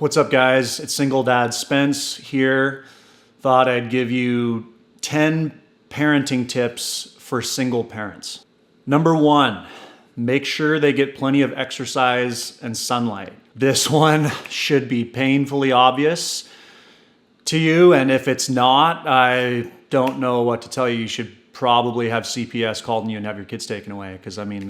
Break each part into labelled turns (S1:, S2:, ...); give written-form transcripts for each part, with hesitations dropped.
S1: What's up, guys? It's Single Dad Spence here. Thought I'd give you 10 parenting tips for single parents. Number 1, make sure they get plenty of exercise and sunlight. This one should be painfully obvious to you, and if it's not, I don't know what to tell you. You should probably have CPS called on you and have your kids taken away, because I mean, take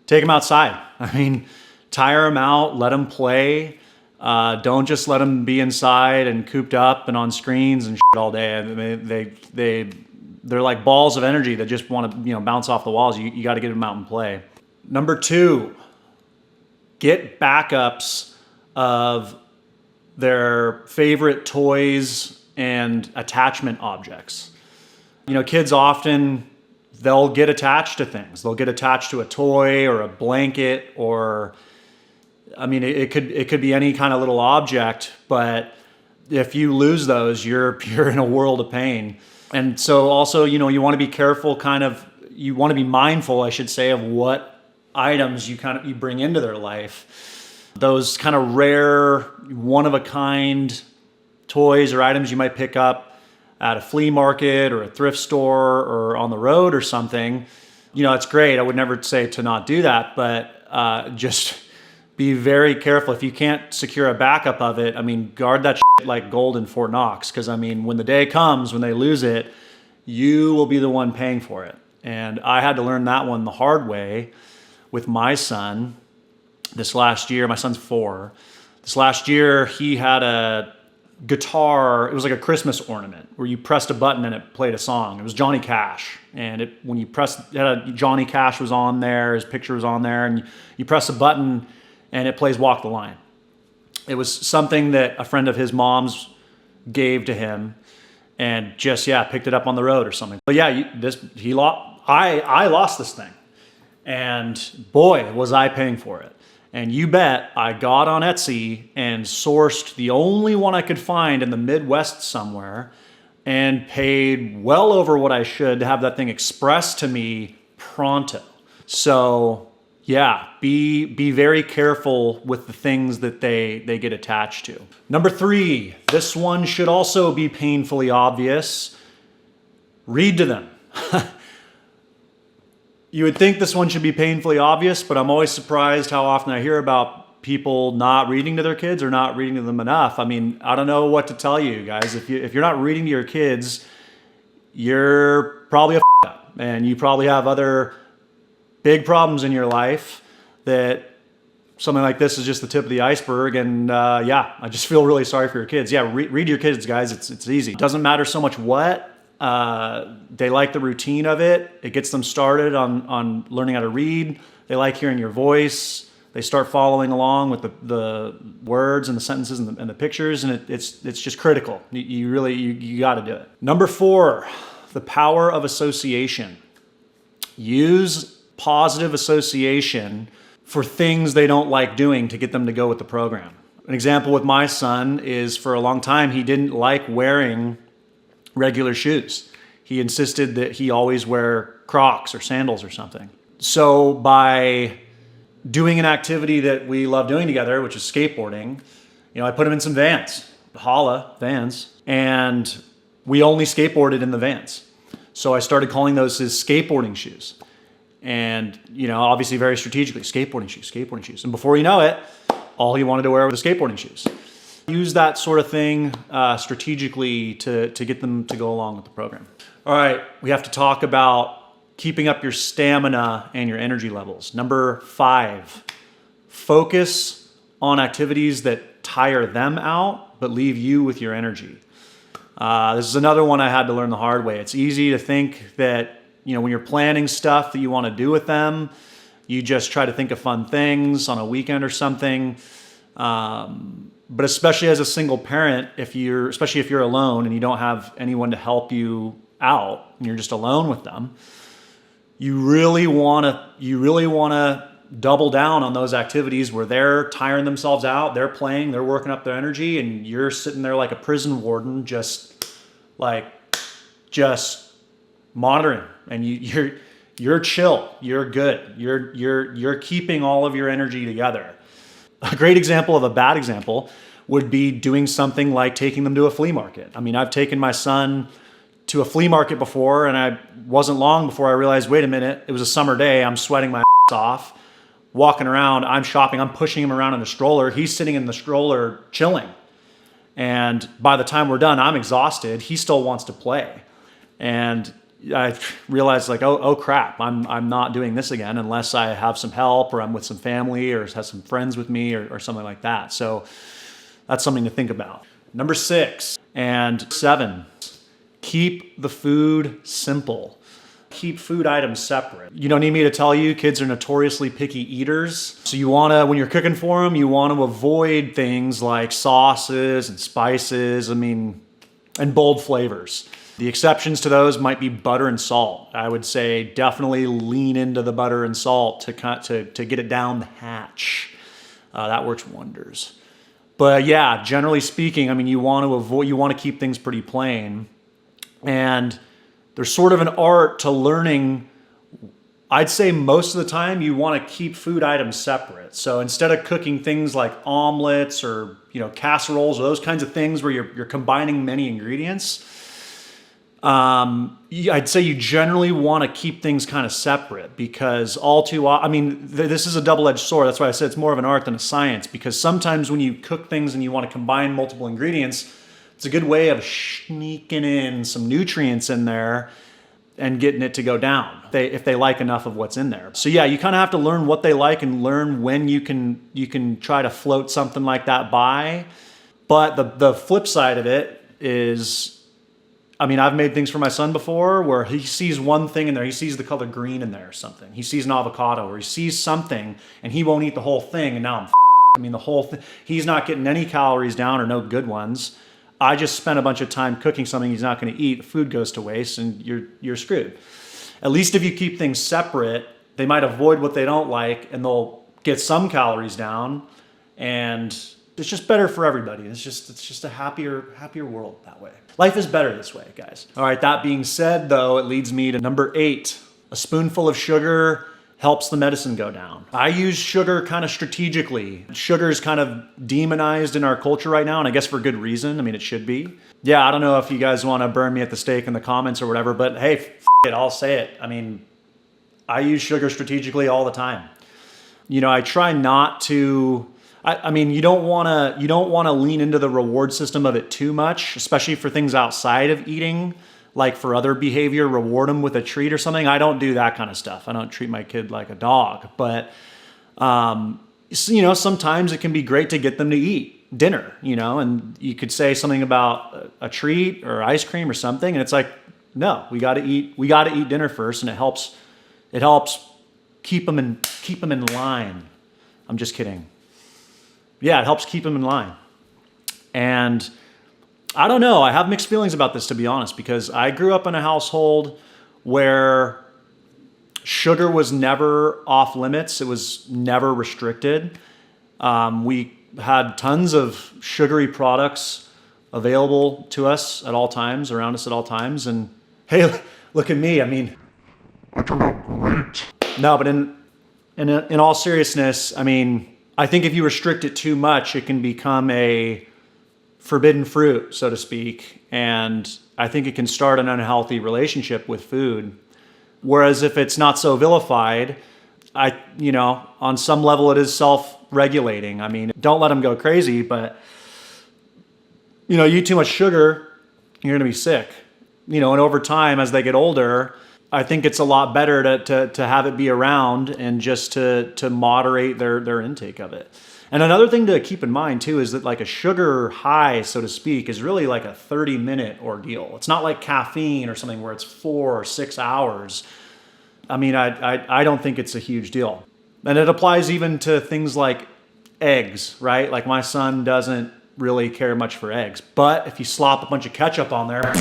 S1: them outside. I mean, tire them out, let them play. Don't just let them be inside and cooped up and on screens and shit all day. I mean, they're like balls of energy that just want to, bounce off the walls. You got to get them out and play. Number 2, get backups of their favorite toys and attachment objects. Kids often, they'll get attached to things. They'll get attached to a toy or a blanket, or I mean, it could be any kind of little object, but if you lose those, you're in a world of pain. And so also, you want to be careful, you want to be mindful, I should say, of what items you bring into their life. Those kind of rare, one-of-a-kind toys or items you might pick up at a flea market or a thrift store or on the road or something, it's great. I would never say to not do that, but just be very careful. If you can't secure a backup of it, guard that shit like gold in Fort Knox, because when the day comes when they lose it, you will be the one paying for it. And I had to learn that one the hard way with my son this last year. My son's 4. This last year, he had a guitar. It was like a Christmas ornament where you pressed a button and it played a song. It was Johnny Cash, and when you pressed, Johnny Cash was on there, his picture was on there, and you press a button and it plays Walk the Line. It was something that a friend of his mom's gave to him, and just picked it up on the road or something. But I lost this thing, and boy, was I paying for it. And you bet I got on Etsy and sourced the only one I could find in the Midwest somewhere, and paid well over what I should to have that thing expressed to me pronto. So yeah, be very careful with the things that they get attached to. Number 3, this one should also be painfully obvious. Read to them. You would think this one should be painfully obvious, but I'm always surprised how often I hear about people not reading to their kids or not reading to them enough. I don't know what to tell you guys. If you're not reading to your kids, you're probably a up, and you probably have other big problems in your life that something like this is just the tip of the iceberg. And I just feel really sorry for your kids. Read to your kids, guys. It's easy. It doesn't matter so much what. They like the routine of it. It gets them started on learning how to read. They like hearing your voice. They start following along with the words and the sentences and the pictures, and it's just critical. You got to do it. Number 4, the power of association. Use positive association for things they don't like doing to get them to go with the program. An example with my son is, for a long time, he didn't like wearing regular shoes. He insisted that he always wear Crocs or sandals or something. So by doing an activity that we love doing together, which is skateboarding, I put him in some Vans, Holla Vans, and we only skateboarded in the Vans. So I started calling those his skateboarding shoes. And, obviously very strategically, skateboarding shoes. And before you know it, all he wanted to wear was the skateboarding shoes. Use that sort of thing strategically to get them to go along with the program. All right, we have to talk about keeping up your stamina and your energy levels. Number 5, focus on activities that tire them out but leave you with your energy. This is another one I had to learn the hard way. It's easy to think that, when you're planning stuff that you want to do with them, you just try to think of fun things on a weekend or something. But especially as a single parent, especially if you're alone and you don't have anyone to help you out and you're just alone with them, you really want to double down on those activities where they're tiring themselves out, they're playing, they're working up their energy, and you're sitting there like a prison warden, just monitoring, and you're chill, you're good, you're keeping all of your energy together. A great example of a bad example would be doing something like taking them to a flea market. I mean, I've taken my son to a flea market before, and I wasn't long before I realized, wait a minute, it was a summer day, I'm sweating my ass off, walking around, I'm shopping, I'm pushing him around in a stroller, he's sitting in the stroller chilling. And by the time we're done, I'm exhausted, he still wants to play. And I realized like, oh crap, I'm not doing this again unless I have some help or I'm with some family or have some friends with me or something like that. So that's something to think about. Number 6 and 7, keep the food simple. Keep food items separate. You don't need me to tell you, kids are notoriously picky eaters. So you wanna, when you're cooking for them, you wanna avoid things like sauces and spices, and bold flavors. The exceptions to those might be butter and salt. I would say definitely lean into the butter and salt to get it down the hatch. That works wonders. But yeah, generally speaking, you want to keep things pretty plain. And there's sort of an art to learning. I'd say most of the time you want to keep food items separate. So instead of cooking things like omelets or casseroles or those kinds of things where you're combining many ingredients, I'd say you generally want to keep things kind of separate because this is a double-edged sword. That's why I said it's more of an art than a science, because sometimes when you cook things and you want to combine multiple ingredients, it's a good way of sneaking in some nutrients in there and getting it to go down if they like enough of what's in there. So yeah, you kind of have to learn what they like and learn when you can try to float something like that by. But the flip side of it is, I've made things for my son before where he sees one thing in there. He sees the color green in there or something. He sees an avocado or he sees something and he won't eat the whole thing. And now the whole thing, he's not getting any calories down or no good ones. I just spent a bunch of time cooking something he's not going to eat. The food goes to waste and you're screwed. At least if you keep things separate, they might avoid what they don't like and they'll get some calories down, and it's just better for everybody. It's just a happier world that way. Life is better this way, guys. All right, that being said though, it leads me to number 8. A spoonful of sugar helps the medicine go down. I use sugar kind of strategically. Sugar is kind of demonized in our culture right now, and I guess for good reason. It should be. Yeah, I don't know if you guys want to burn me at the stake in the comments or whatever, but hey, it, I'll say it. I use sugar strategically all the time. I try not to. You don't want to lean into the reward system of it too much, especially for things outside of eating. Like for other behavior, reward them with a treat or something. I don't do that kind of stuff. I don't treat my kid like a dog. But, sometimes it can be great to get them to eat dinner, and you could say something about a treat or ice cream or something. And it's like, no, we got to eat dinner first. And it helps keep them in line. I'm just kidding. Yeah, it helps keep them in line. And I don't know. I have mixed feelings about this, to be honest, because I grew up in a household where sugar was never off limits. It was never restricted. We had tons of sugary products available to us at all times, around us at all times. And hey, look at me. I turned out great. No, but in all seriousness, I think if you restrict it too much, it can become a forbidden fruit, so to speak. And I think it can start an unhealthy relationship with food. Whereas if it's not so vilified, on some level it is self-regulating. Don't let them go crazy, but you eat too much sugar, you're gonna be sick. And over time, as they get older, I think it's a lot better to have it be around and just to moderate their intake of it. And another thing to keep in mind too is that like a sugar high, so to speak, is really like a 30-minute ordeal. It's not like caffeine or something where it's 4 or 6 hours. I don't think it's a huge deal. And it applies even to things like eggs, right? Like my son doesn't really care much for eggs, but if you slop a bunch of ketchup on there,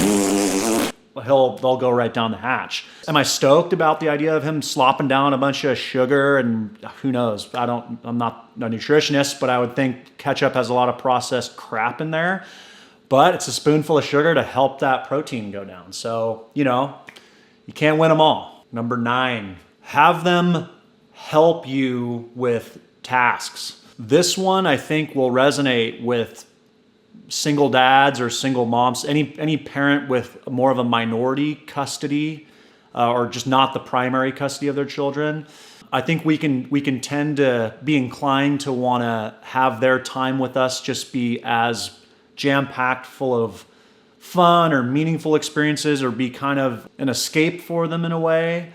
S1: they'll go right down the hatch. Am I stoked about the idea of him slopping down a bunch of sugar? And who knows? I'm not a nutritionist, but I would think ketchup has a lot of processed crap in there. But it's a spoonful of sugar to help that protein go down. So, you can't win them all. Number 9, have them help you with tasks. This one I think will resonate with single dads or single moms, any parent with more of a minority custody or just not the primary custody of their children. I think we can tend to be inclined to want to have their time with us just be as jam-packed full of fun or meaningful experiences, or be kind of an escape for them in a way,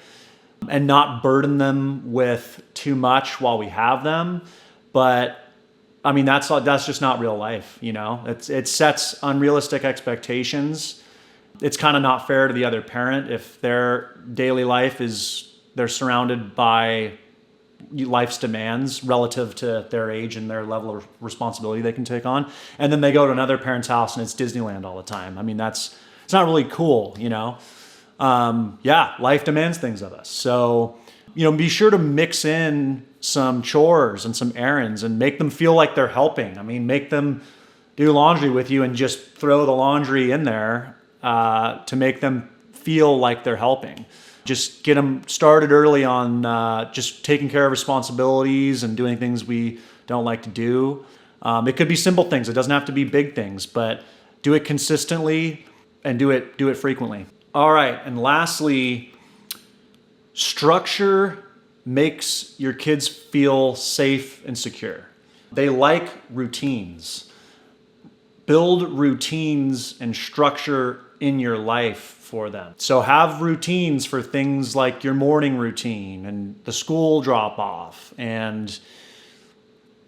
S1: and not burden them with too much while we have them. But I mean, that's just not real life, you know? It sets unrealistic expectations. It's kind of not fair to the other parent if their daily life is, they're surrounded by life's demands relative to their age and their level of responsibility they can take on. And then they go to another parent's house and it's Disneyland all the time. I mean, it's not really cool, you know? Yeah, life demands things of us. So, you know, be sure to mix in some chores and some errands and make them feel like they're helping. I mean, make them do laundry with you and just throw the laundry in there to make them feel like they're helping. Just get them started early on just taking care of responsibilities and doing things we don't like to do. It could be simple things. It doesn't have to be big things, but do it consistently and do it frequently. All right, and lastly, structure makes your kids feel safe and secure. They like routines. Build routines and structure in your life for them. So have routines for things like your morning routine and the school drop off and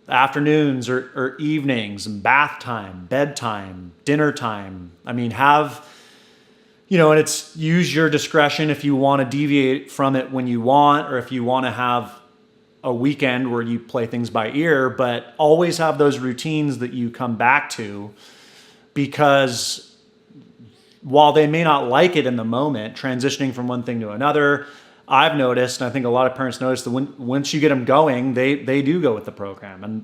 S1: afternoons or evenings and bath time, bedtime, dinner time. I mean, and it's use your discretion if you want to deviate from it when you want, or if you want to have a weekend where you play things by ear, but always have those routines that you come back to, because while they may not like it in the moment, transitioning from one thing to another, I've noticed, and I think a lot of parents notice, that once you get them going, they do go with the program. And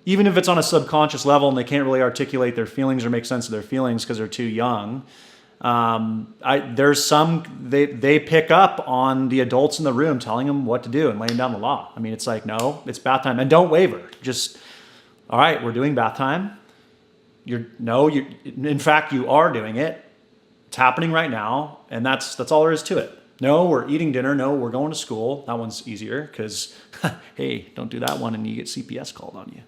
S1: even if it's on a subconscious level and they can't really articulate their feelings or make sense of their feelings because they're too young, they pick up on the adults in the room telling them what to do and laying down the law. I mean, it's like, no, it's bath time, and don't waver. Just, all right, we're doing bath time. In fact, you are doing it. It's happening right now, and that's all there is to it. No, we're eating dinner. No, we're going to school. That one's easier because, hey, don't do that one and you get CPS called on you.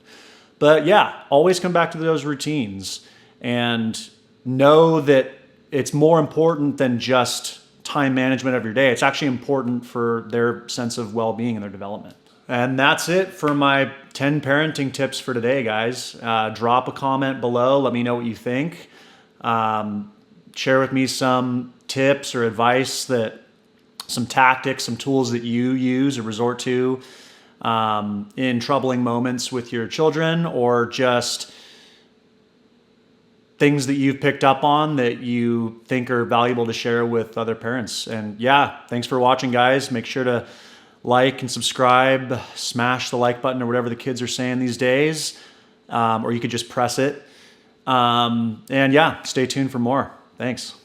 S1: But yeah, always come back to those routines and know that it's more important than just time management of your day. It's actually important for their sense of well-being and their development. And that's it for my 10 parenting tips for today, guys. Drop a comment below. Let me know what you think. Share with me some tips or advice, some tactics, some tools that you use or resort to in troubling moments with your children, or just things that you've picked up on that you think are valuable to share with other parents. And yeah, thanks for watching, guys. Make sure to like and subscribe, smash the like button or whatever the kids are saying these days, or you could just press it. And yeah, stay tuned for more. Thanks.